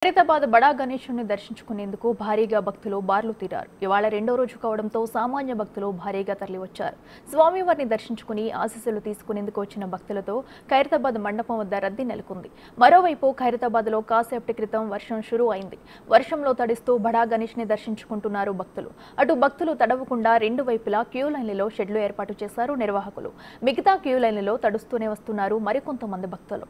ఖైరతాబాద్ బడా గణేశుని దర్శించుకునేందుకు భారీగా భక్తులు బార్లు తీరారు. ఇవాళ రెండో రోజు కావడంతో సామాన్య భక్తులు భారీగా తరలివచ్చారు. స్వామివారిని దర్శించుకుని ఆశీస్సులు తీసుకునేందుకు వచ్చిన భక్తులతో ఖైరతాబాద్ మండపం వద్ద రద్దీ నెలకొంది. మరోవైపు ఖైరతాబాద్లో కాసేపటి క్రితం వర్షం షురూ అయింది. వర్షంలో తడుస్తూ బడా గణేష్ని దర్శించుకుంటున్నారు భక్తులు. అటు భక్తులు తడవకుండా రెండు వైపులా క్యూ లైన్లలో షెడ్లు ఏర్పాటు చేశారు నిర్వాహకులు. మిగతా క్యూ లైన్లలో తడుస్తూనే వస్తున్నారు మరికొంతమంది భక్తులు.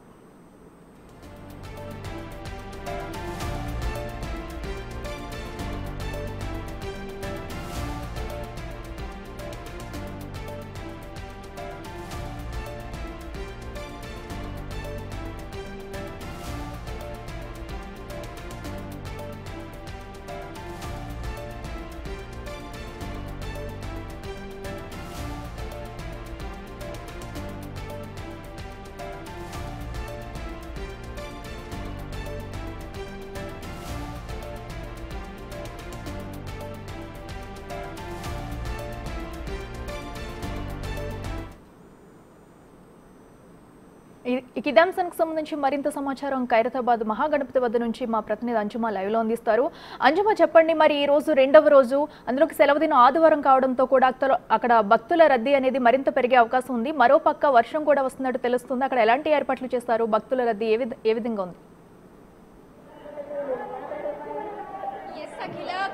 ఇదాంశానికి సంబంధించి మరింత సమాచారం ఖైరతాబాద్ మహాగణపతి వద్ద నుంచి మా ప్రతినిధి అంజుమ లైవ్ లో అందిస్తారు. అంజుమ, చెప్పండి, మరి ఈ రోజు రెండవ రోజు, అందులోకి సెలవు దినం ఆదివారం కావడంతో కూడా అక్కడ భక్తుల రద్దీ అనేది మరింత పెరిగే అవకాశం ఉంది. మరోపక్క వర్షం కూడా వస్తున్నట్టు తెలుస్తుంది. అక్కడ ఎలాంటి ఏర్పాట్లు చేస్తారు? భక్తుల రద్దీ ఏ విధంగా ఉంది?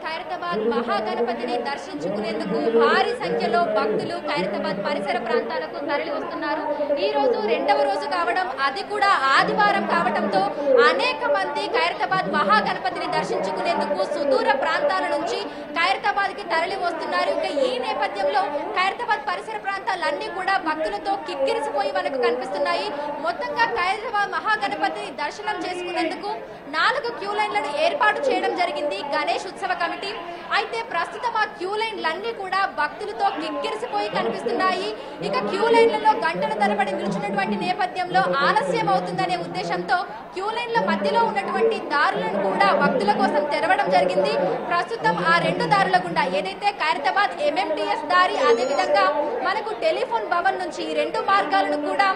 ఖైరతాబాద్ మహాగణపతిని దర్శించుకునేందుకు భారీ సంఖ్యలో భక్తులు ఖైరతాబాద్ పరిసర ప్రాంతాలకు తరలి వస్తున్నారు. ఈ రోజు రెండవ రోజు కావడం, అది కూడా ఆదివారం కావడంతో అనేక మంది ఖైరతాబాద్ మహాగణపతిని దర్శించుకునేందుకు సుదూర ప్రాంతాల నుంచి ఖైరతాబాద్ కి తరలి వస్తున్నారు. ఇక ఈ నేపథ్యంలో ఖైరతాబాద్ పరిసర ప్రాంతాలన్నీ కూడా భక్తులతో కిక్కిరిసిపోయి మనకు కనిపిస్తున్నాయి. మొత్తంగా ఖైరతాబాద్ మహాగణపతిని దర్శనం చేసుకునేందుకు 4 క్యూ లైన్లను ఏర్పాటు చేయడం జరిగింది గణేష్ ఉత్సవ కమిటీ. అయితే ప్రస్తుతం ఆ క్యూ లైన్లన్నీ కూడా భక్తులతో కిక్కిరిసిపోయి కనిపిస్తున్నాయి. ఇక క్యూ లైన్లలో గంటల తరబడి నిలిచినటువంటి నేపథ్యంలో ఆలస్యం అవుతుందనే ఉద్దేశంతో క్యూ లైన్ల మధ్యలో ఉన్నటువంటి దారులను కూడా భక్తుల కోసం తెరవడం జరిగింది. ప్రస్తుతం ఆ 2 దారుల గుండా ఏదైతే ఖైరతాబాద్ MMTS దారి, అదేవిధంగా మనకు టెలిఫోన్ భవన్ నుంచి ఈ 2 మార్గాలను కూడా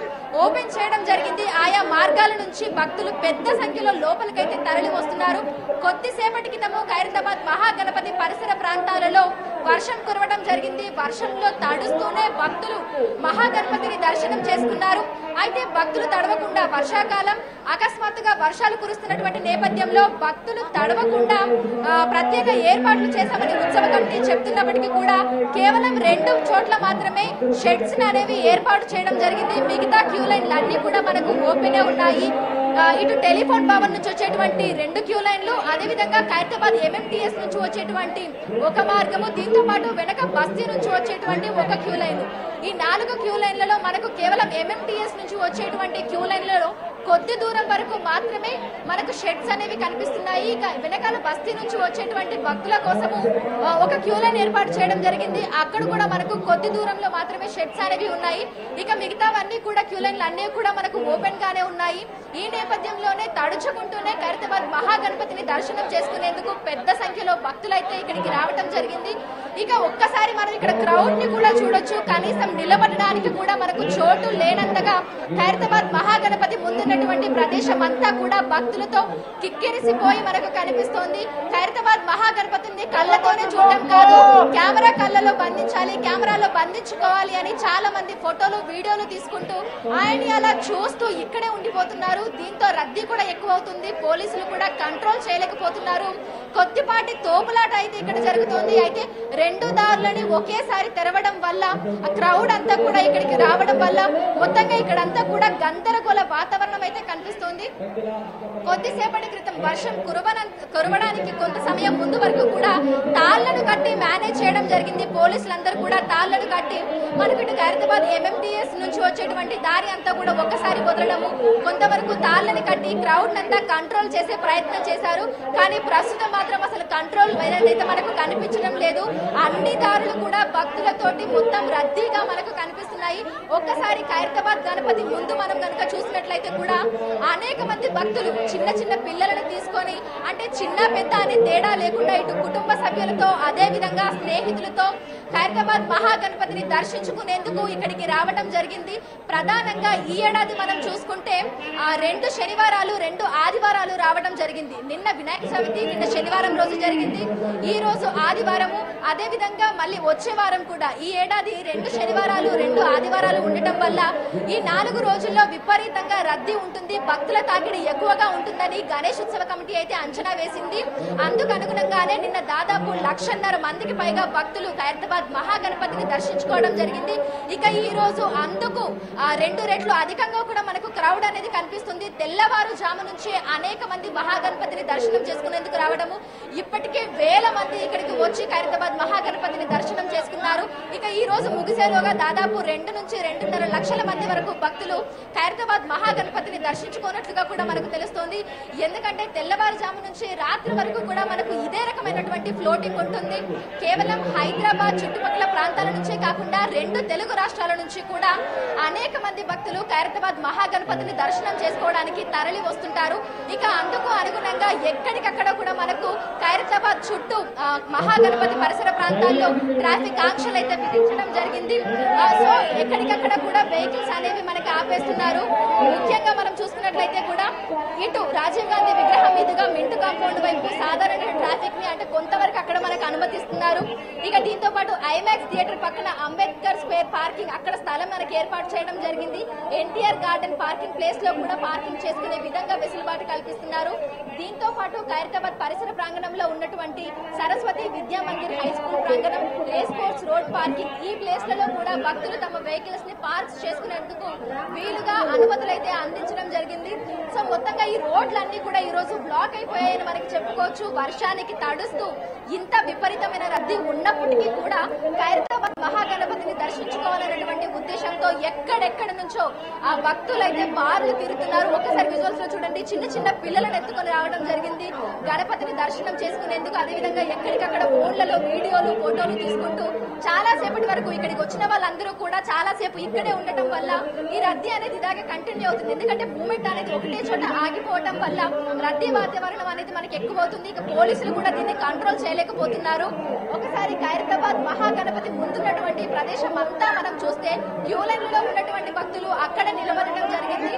ఓపెన్ చేయడం జరిగింది. ఆయా మార్గాల నుంచి భక్తులు పెద్ద సంఖ్యలో లోపలికైతే తరలి వస్తున్నారు. కొద్దిసేపటి క్రితము ఖైరతాబాద్ మహాగణపతి పరిసర ప్రాంతాలలో వర్షం కురవడం జరిగింది. వర్షంలో తడుస్తూనే భక్తులు మహాగణపతిని దర్శనం చేసుకున్నారు. అయితే భక్తులు తడవకుండా, వర్షాకాలం అకస్మాత్తుగా వర్షాలు కురుస్తున్నటువంటి నేపథ్యంలో భక్తులు తడవకుండా ప్రత్యేక ఏర్పాట్లు చేశామని ఉత్సవ కమిటీ చెప్తున్నప్పటికీ కూడా కేవలం 2 చోట్ల మాత్రమే షెడ్స్ అనేవి ఏర్పాటు చేయడం జరిగింది. మిగతా క్యూ లైన్లు అన్ని కూడా మనకు ఓపెన్ ఉన్నాయి. ఇటు టెలిఫోన్ భవన్ నుంచి వచ్చేటువంటి 2 క్యూ లైన్లు, అదేవిధంగా ఖైరతాబాద్ MMTS నుంచి వచ్చేటువంటి ఒక మార్గము, దీంతో పాటు వెనక బస్తీ నుంచి వచ్చేటువంటి ఒక క్యూ లైన్. ఈ 4 క్యూ లైన్లలో మనకు కేవలం MMTS నుంచి వచ్చేటువంటి క్యూ లైన్లలో కొద్ది దూరం వరకు మాత్రమే మనకు షెడ్స్ అనేవి కనిపిస్తున్నాయి. ఇక వెనకాల బస్తీ నుంచి వచ్చేటువంటి భక్తుల కోసము ఒక క్యూ లైన్ ఏర్పాటు చేయడం జరిగింది. అక్కడ కూడా మనకు కొద్ది దూరంలో మాత్రమే షెడ్స్ అనేవి ఉన్నాయి. ఇక మిగతావన్నీ కూడా క్యూ లైన్లు అన్నీ కూడా మనకు ఓపెన్ గానే ఉన్నాయి. ఈ నేపథ్యంలోనే తడుచుకుంటూనే ఖైరతాబాద్ మహాగణపతిని దర్శనం చేసుకునేందుకు పెద్ద సంఖ్యలో భక్తులైతే ఇక్కడికి రావడం జరిగింది. ఇక ఒక్కసారి మనం ఇక్కడ క్రౌడ్ ని కూడా చూడొచ్చు. కనీసం నిలబడడానికి కూడా మనకు చోటు లేనంతగా ఖైరతాబాద్ మహాగణపతి ముందున్నటువంటి ప్రదేశం అంతా కూడా భక్తులతో కిక్కిరిసిపోయి మనకు కనిపిస్తోంది. ఖైరతాబాద్ మహాగణపతిని కళ్ళతోనే చూడటం కాదు, కెమెరా కళ్ళలో బంధించాలి, కెమెరాలో బంధించుకోవాలి అని చాలా మంది ఫోటోలు, వీడియోలు తీసుకుంటూ ఆయన్ని అలా చూస్తూ ఇక్కడే ఉండిపోతున్నారు. దీంతో రద్దీ కూడా ఎక్కువ అవుతుంది. పోలీసులు కూడా కంట్రోల్ చేయలేకపోతున్నారు. కొద్దిపాటి తోపులాట అయితే ఇక్కడ జరుగుతోంది. అయితే 2 దారులని ఒకేసారి తెరవడం వల్ల ఆ క్రౌడ్ అంతా కూడా ఇక్కడికి రావడం వల్ల మొత్తంగా ఇక్కడంతా కూడా గందరగోళ వాతావరణం అయితే కనిపిస్తోంది. కొద్దిసేపటి క్రితం వర్షం కురవడానికి కొంత సమయం ముందు వరకు కూడా తాళ్లను కట్టి మేనేజ్ చేయడం జరిగింది. పోలీసులందరూ కూడా తాళ్లను కట్టి మనకి ఇటు ఖైరతాబాద్ MMTS నుంచి వచ్చేటువంటి దారి అంతా కూడా ఒక్కసారి వదలడము, కొంతవరకు తాళ్లని కట్టి క్రౌడ్ అంతా కంట్రోల్ చేసే ప్రయత్నం చేశారు. కానీ ప్రస్తుతం మాత్రం అసలు కంట్రోల్ అయితే మనకు కనిపించడం లేదు. అన్ని దారులు కూడా భక్తులతోటి మొత్తం రద్దీగా మనకు కనిపిస్తున్నాయి. ఒక్కసారి ఖైరతాబాద్ గణపతి ముందు మనం కనుక చూసినట్లయితే కూడా అనేక మంది భక్తులు చిన్న చిన్న పిల్లలను తీసుకొని, అంటే చిన్న పెద్ద అనే తేడా లేకుండా ఇటు కుటుంబ సభ్యులతో, అదే విధంగా స్నేహితులతో ఖైరతాబాద్ మహాగణపతిని దర్శించుకునేందుకు ఇక్కడికి రావడం జరిగింది. ప్రధానంగా ఈ ఏడాది మనం చూసుకుంటే 2 శనివారాలు 2 ఆదివారాలు రావడం జరిగింది. నిన్న వినాయక చవితి, నిన్న శనివారం రోజు జరిగింది, ఈ రోజు ఆదివారము. అదే విధంగా మళ్ళీ వచ్చే వారం కూడా ఈ ఏడాది 2 శనివారాలు 2 ఆదివారాలు ఉండటం వల్ల ఈ 4 రోజుల్లో విపరీతంగా రద్దీ ఉంటుంది, భక్తుల తాకిడి ఎక్కువగా ఉంటుందని గణేష్ ఉత్సవ కమిటీ అయితే అంచనా వేసింది. అందుకు అనుగుణంగానే నిన్న దాదాపు 1,50,000 మందికి పైగా భక్తులు ఖైరతాబాద్ మహాగణపతిని దర్శించుకోవడం జరిగింది. ఇక ఈ రోజు అందుకు 2 రెట్లు అధికంగా కూడా మనకు క్రౌడ్ అనేది కనిపిస్తుంది. తెల్లవారుజాము నుంచి అనేక మంది మహాగణపతిని దర్శనం చేసుకునేందుకు రావడము, ఇప్పటికే వేల మంది ఇక్కడికి వచ్చి ఖైరతాబాద్ మహాగణపతిని దర్శనం చేసుకున్నారు. ఇక ఈ రోజు ముగిసేలోగా దాదాపు 2 నుంచి 2.5 లక్షల మంది వరకు భక్తులు ఖైరతాబాద్ మహాగణపతిని దర్శించుకున్నట్లుగా కూడా మనకు తెలుస్తోంది. ఎందుకంటే తెల్లవారుజాము నుంచి రాత్రి వరకు కూడా మనకు ఇదే రకమైనటువంటి ఫ్లోటింగ్ ఉంటుంది. కేవలం హైదరాబాద్ చుట్టుపక్కల ప్రాంతాల నుంచే కాకుండా 2 తెలుగు రాష్ట్రాల నుంచి కూడా అనేక మంది భక్తులు ఖైరతాబాద్ మహాగణపతిని దర్శనం చేసుకోవడానికి తరలి వస్తుంటారు. ఇక అందుకు అనుగుణంగా ఎక్కడికక్కడ కూడా మనకు ఖైరతాబాద్ చుట్టూ మహాగణపతి పరిసర ప్రాంతాల్లో ట్రాఫిక్ ఆంక్షలు అయితే విధించడం జరిగింది. సో ఎక్కడికక్కడ కూడా వెహికల్స్ అనేవి మనకి ఆపేస్తున్నారు. ముఖ్యంగా మనం చూసుకున్నట్లయితే కూడా ఇటు రాజీవ్ గాంధీ విగ్రహం మీదుగా మింటు కాంపౌండ్ వైపు సాధారణ ట్రాఫిక్ ని అంటే కొంతవరకు అక్కడ మనకు అనుమతిస్తున్నారు. ఇక దీంతో పాటు ఐమాక్స్ థియేటర్ పక్కన అంబేద్కర్ స్క్వేర్ పార్కింగ్ అక్కడ స్థలం మనకి ఏర్పాటు చేయడం జరిగింది. ఎన్టీఆర్ గార్డెన్ పార్కింగ్ ప్లేస్ లో కూడా పార్కింగ్ చేసుకునే విధంగా వెసులుబాటు కల్పిస్తున్నారు. దీంతో పాటు ఖైరతాబాద్ పరిసర ప్రాంగణంలో ఉన్నటువంటి సరస్వతి విద్యా మందిర్ హై స్కూల్ ప్రాంగణం, రేస్ కోర్స్ రోడ్ పార్కింగ్ ఈ ప్లేస్లలో కూడా భక్తులు తమ వెహికల్స్ ని పార్క్ చేసుకునేందుకు వీలుగా అనుమతులు అయితే అందించడం జరిగింది. సో మొత్తంగా ఈ రోడ్లన్నీ కూడా ఈ రోజు బ్లాక్ అయిపోయాయని మనకి చెప్పుకోవచ్చు. వర్షానికి తడుస్తూ ఇంత విపరీతమైన రద్దీ ఉన్నప్పటికీ కూడా ఖైరతాబాద్ మహాగణపతిని దర్శించుకోవాలనేటువంటి ఉద్దేశంతో ఎక్కడెక్కడ నుంచో ఆ భక్తులు అయితే బారులు తిరుగుతున్నారు. ఒకసారి విజువల్స్ లో చూడండి, చిన్న చిన్న పిల్లలను ఎత్తుకొని రావడం జరిగింది గణపతిని దర్శనం చేసుకునేందుకు. అదేవిధంగా ఎక్కడికక్కడ ఫోన్లలో వీడియోలు ఫోటోలు తీసుకుంటూ చాలా సేపటి వరకు ఇక్కడికి వచ్చిన వాళ్ళందరూ కూడా చాలా సేపు ఇక్కడే ఉండటం వల్ల ఈ రద్దీ అనేది ఇలాగే కంటిన్యూ అవుతుంది. ఎందుకంటే మూమెంట్ అనేది ఒకటే చోట ఆగిపోవడం వల్ల రద్దీ వాతావరణం అనేది మనకి ఎక్కువ అవుతుంది. ఇక పోలీసులు కూడా దీన్ని కంట్రోల్ చేయలేకపోతున్నారు. ఒకసారి ఖైరతాబాద్ మహాగణపతి ముందున్నటువంటి ప్రదేశం అంతా మనం చూస్తే క్యూ లైన్లలో ఉన్నటువంటి భక్తులు అక్కడ నిలబడటం జరిగింది.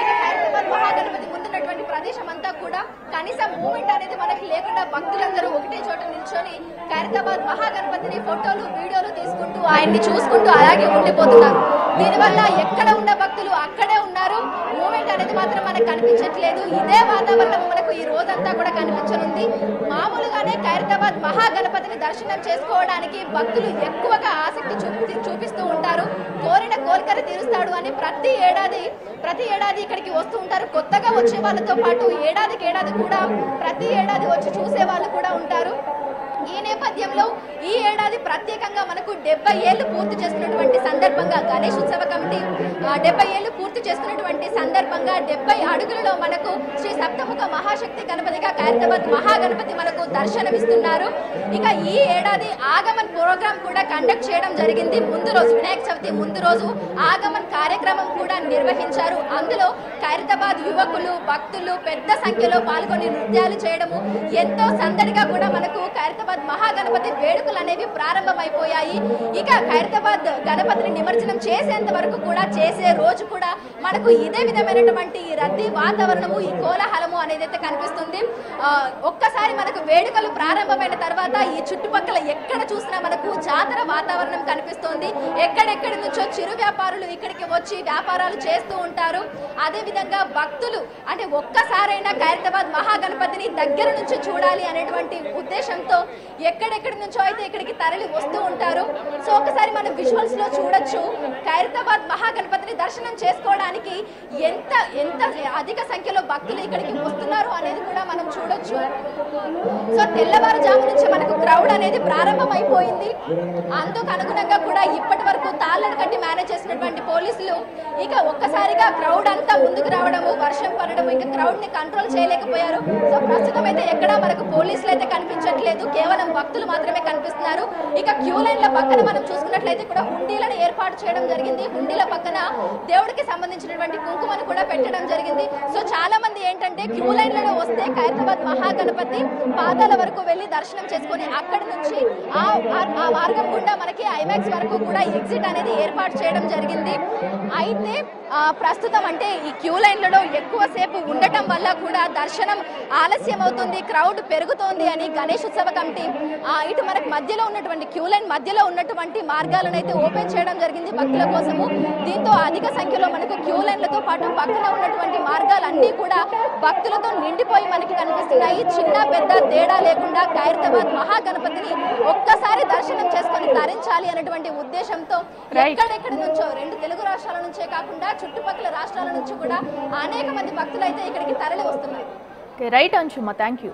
ఇక ఖైరతాబాద్ మహాగణపతి ముందున్నటువంటి ప్రదేశం అంతా కూడా కనీసం మూమెంట్ అనేది మనకి లేకుండా భక్తులందరూ ఒకటే చోట నిల్చొని ఖైరతాబాద్ మహాగణపతిని ఫోటోలు వీడియోలు తీసుకుంటూ ఆయన్ని చూసుకుంటూ అలాగే ఉండిపోతున్నారు. దీనివల్ల ఎక్కడ ఉన్న భక్తులు అక్కడే ఉన్నారు, మూమెంట్ అనేది మాత్రం మనకు కనిపించట్లేదు. ఇదే వాతావరణం మనకు ఈ రోజంతా కూడా కనిపించనుంది. మామూలుగానే ఖైరతాబాద్ మహాగణపతిని దర్శనం చేసుకోవడానికి భక్తులు ఎక్కువగా ఆసక్తి చూపిస్తూ ఉంటారు. కోరిన కోరికలు తీరుస్తాడు అని ప్రతి ఏడాది ఇక్కడికి వస్తూ ఉంటారు. కొత్తగా వచ్చే వాళ్ళతో పాటు ఏడాదికి ఏడాది కూడా ప్రతి ఏడాది వచ్చి చూసే వాళ్ళు కూడా ఉంటారు. ఈ నేపథ్యంలో ఈ ఏడాది ప్రత్యేకంగా మనకు 70 ఏళ్లు పూర్తి చేసుకున్నటువంటి సందర్భంగా గణేష్ ఉత్సవ కమిటీ 70 ఏళ్లు పూర్తి చేసుకున్నటువంటి సందర్భంగా 70 అడుగులలో మనకు శ్రీ సప్తముఖ మహాశక్తి గణపతిగా ఖైరతాబాద్ మహాగణపతి మనకు దర్శనమిస్తున్నారు. ఇక ఈ ఏడాది ఆగమన్ ప్రోగ్రామ్ కూడా కండక్ట్ చేయడం జరిగింది. ముందు రోజు వినాయక చవితి ముందు రోజు ఆగమన్ కార్యక్రమం కూడా నిర్వహించారు. అందులో ఖైరతాబాద్ యువకులు భక్తులు పెద్ద సంఖ్యలో పాల్గొని నృత్యాలు చేయడము ఎంతో సందడిగా కూడా మనకు ఖైరతాబాద్ మహాగణపతి వేడుకలు అనేవి ప్రారంభమైపోయాయి. ఇక ఖైరతాబాద్ గణపతిని నిమజ్జనం చేసేంత వరకు కూడా చేసే రోజు కూడా మనకు ఇదే విధమైనటువంటి రద్దీ వాతావరణము ఈ కోలాహలము అనేది అయితే కనిపిస్తుంది. ఒక్కసారి మనకు వేడుకలు ప్రారంభమైన తర్వాత ఈ చుట్టుపక్కల ఎక్కడ చూసినా మనకు జాతర వాతావరణం కనిపిస్తుంది. ఎక్కడెక్కడి నుంచో చిరు వ్యాపారులు ఇక్కడికి వచ్చి వ్యాపారాలు చేస్తూ ఉంటారు. అదే విధంగా భక్తులు అంటే ఒక్కసారైనా ఖైరతాబాద్ మహాగణపతిని దగ్గర నుంచి చూడాలి అనేటువంటి ఉద్దేశంతో ఎక్కడెక్కడి నుంచో అయితే ఇక్కడికి తరలి వస్తూ ఉంటారు. సో ఒకసారి మనం విజువల్స్ లో చూడొచ్చు ఖైరతాబాద్ మహాగణపతిని దర్శనం చేసుకోవడానికి ఎంత ఎంత అధిక సంఖ్యలో భక్తులు ఇక్కడికి వస్తున్నారు అనేది కూడా మనం చూడొచ్చు. సో తెల్లవారుజాము నుంచి మనకు క్రౌడ్ అనేది ప్రారంభమైపోయింది. అందుకు అనుగుణంగా కూడా ఇప్పటి వరకు తాళ్ళను కట్టి మేనేజ్ చేసినటువంటి పోలీసులు ఇక ఒక్కసారిగా క్రౌడ్ అంతా ముందుకు రావడము, వర్షం పడడము, ఇక క్రౌడ్ ని కంట్రోల్ చేయలేకపోయారు. సో ప్రస్తుతం అయితే ఎక్కడా మనకు పోలీసులు అయితే కనిపించట్లేదు, కేవలం భక్తులు మాత్రమే కనిపిస్తున్నారు. ఇక క్యూ లైన్ల పక్కన మనం చూసుకున్నట్లయితే కూడా హుండీలను ఏర్పాటు చేయడం జరిగింది. హుండీల పక్కన దేవుడికి సంబంధించినటువంటి కుంకుమను కూడా పెట్టడం జరిగింది. సో చాలా మంది ఏంటంటే క్యూ లైన్లలో వస్తే ఖైరతాబాద్ మహాగణపతి పాదాల వరకు వెళ్లి దర్శనం చేసుకొని అక్కడి నుంచి ఆ మార్గం గుండా మనకి ఐమాక్స్ వరకు కూడా ఎగ్జిట్ అనేది ఏర్పాటు చేయడం జరిగింది. అయితే ప్రస్తుతం అంటే ఈ క్యూ లైన్లలో ఎక్కువసేపు ఉండటం వల్ల కూడా దర్శనం ఆలస్యం అవుతుంది, క్రౌడ్ పెరుగుతోంది అని గణేష్ ఉత్సవ కమిటీ ఇటు మనకు మధ్యలో ఉన్నటువంటి క్యూ లైన్ మధ్యలో ఉన్నటువంటి మార్గాలను అయితే ఓపెన్ చేయడం జరిగింది భక్తుల కోసము. దీంతో అధిక సంఖ్యలో మనకు క్యూ లైన్లతో పాటు పక్కన ఉన్నటువంటి మార్గాలన్నీ కూడా భక్తులతో నిండిపోయి మనకి కనిపిస్తున్నాయి. చిన్న పెద్ద తేడా లేకుండా ఖైరతాబాద్ మహాగణపతిని ఒక్కసారి దర్శనం చేసుకొని తరించాలి అనేటువంటి ఉద్దేశంతో ఎక్కడెక్కడి నుంచో 2 తెలుగు రాష్ట్రాల నుంచే కాకుండా చుట్టుపక్కల రాష్ట్రాల నుంచి కూడా అనేక మంది భక్తులు అయితే ఇక్కడికి తరలి వస్తున్నారు. Right Anshuma, thank you.